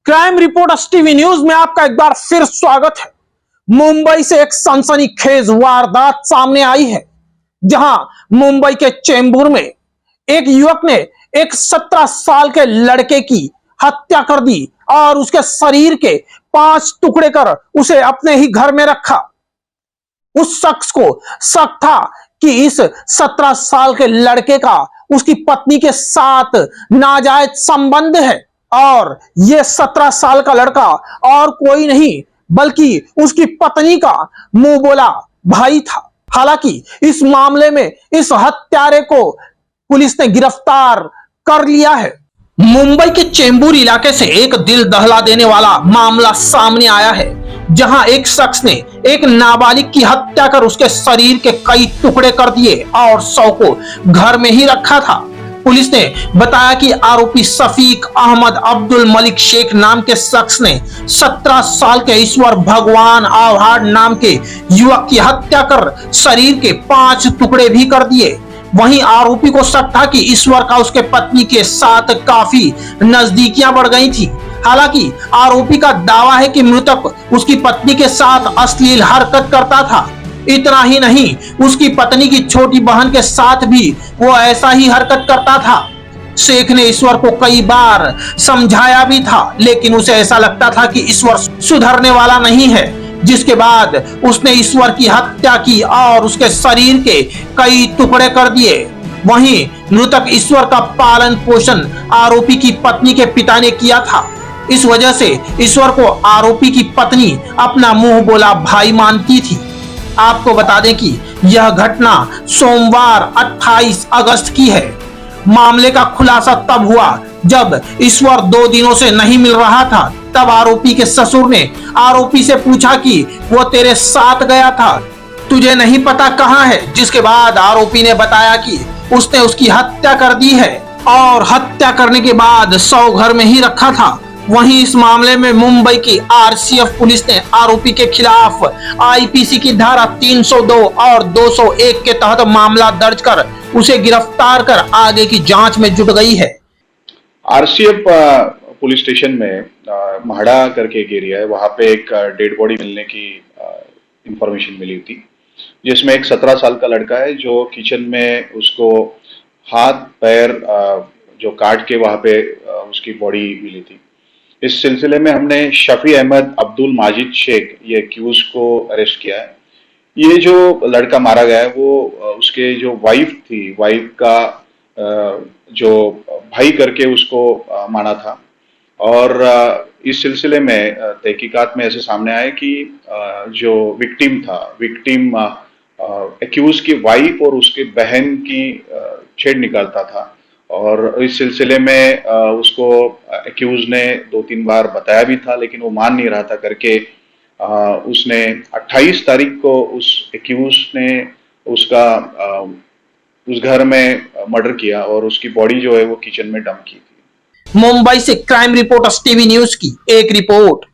Crime reporters TV news में आपका एक बार फिर स्वागत है। मुंबई से एक सनसनीखेज वारदात सामने आई है, जहां मुंबई के चेंबूर में एक युवक ने एक 17 साल के लड़के की हत्या कर दी और उसके शरीर के 5 टुकड़े कर उसे अपने ही घर में रखा। उस शख्स को शक था कि इस 17 साल के लड़के का उसकी पत्नी के साथ नाजायज संबंध है और यह 17 साल का लड़का और कोई नहीं बल्कि उसकी पत्नी का मुंह बोला भाई था। हालांकि इस मामले में इस हत्यारे को पुलिस ने गिरफ्तार कर लिया है। मुंबई के चेंबूर इलाके से एक दिल दहला देने वाला मामला सामने आया है, जहां एक शख्स ने एक नाबालिग की हत्या कर उसके शरीर के कई टुकड़े कर दिए और शव को घर में ही रखा था। पुलिस ने बताया कि आरोपी शफीक अहमद अब्दुल मलिक शेख नाम के शख्स ने 17 साल के ईश्वर भगवान आव्हाड नाम के युवक की हत्या कर शरीर के 5 टुकड़े भी कर दिए। वहीं आरोपी को शक था कि ईश्वर का उसके पत्नी के साथ काफी नजदीकियां बढ़ गई थी। हालांकि आरोपी का दावा है कि मृतक उसकी पत्नी के साथ अश्लील हरकत करता था। इतना ही नहीं, उसकी पत्नी की छोटी बहन के साथ भी वो ऐसा ही हरकत करता था। शेख ने ईश्वर को कई बार समझाया भी था, लेकिन उसे ऐसा लगता था कि ईश्वर सुधरने वाला नहीं है, जिसके बाद उसने ईश्वर की हत्या की और उसके शरीर के कई टुकड़े कर दिए। वहीं मृतक ईश्वर का पालन पोषण आरोपी की पत्नी के पिता ने किया था। इस वजह से ईश्वर को आरोपी की पत्नी अपना मुंह बोला भाई मानती थी। आपको बता दें कि यह घटना सोमवार 28 अगस्त की है। मामले का खुलासा तब हुआ जब ईश्वर 2 दिनों से नहीं मिल रहा था। तब आरोपी के ससुर ने आरोपी से पूछा कि वो तेरे साथ गया था, तुझे नहीं पता कहाँ है। जिसके बाद आरोपी ने बताया कि उसने उसकी हत्या कर दी है और हत्या करने के बाद शव घर में ही रखा था। वहीं इस मामले में मुंबई की आरसीएफ पुलिस ने आरोपी के खिलाफ आईपीसी की धारा 302 और 201 के तहत मामला दर्ज कर उसे गिरफ्तार कर आगे की जांच में जुट गई है। आरसीएफ पुलिस स्टेशन में म्हाड़ा करके एक एरिया है, वहां पे एक डेड बॉडी मिलने की इंफॉर्मेशन मिली थी, जिसमें एक 17 साल का लड़का है जो किचन में उसको हाथ पैर जो काट के वहां पे उसकी बॉडी मिली थी। इस सिलसिले में हमने शफी अहमद अब्दुल माजिद शेख ये एक्यूज को अरेस्ट किया है। ये जो लड़का मारा गया है वो उसके जो वाइफ थी, वाइफ का जो भाई करके उसको माना था। और इस सिलसिले में तहकीकात में ऐसे सामने आए कि जो विक्टिम था, विक्टिम एक्यूज की वाइफ और उसके बहन की छेड़ निकालता था। और इस सिलसिले में उसको एक्यूज ने 2-3 बार बताया भी था, लेकिन वो मान नहीं रहा था करके उसने 28 तारीख को उस एक्यूज ने उसका उस घर में मर्डर किया और उसकी बॉडी जो है वो किचन में डंप की थी। मुंबई से क्राइम रिपोर्टर्स टीवी न्यूज की एक रिपोर्ट।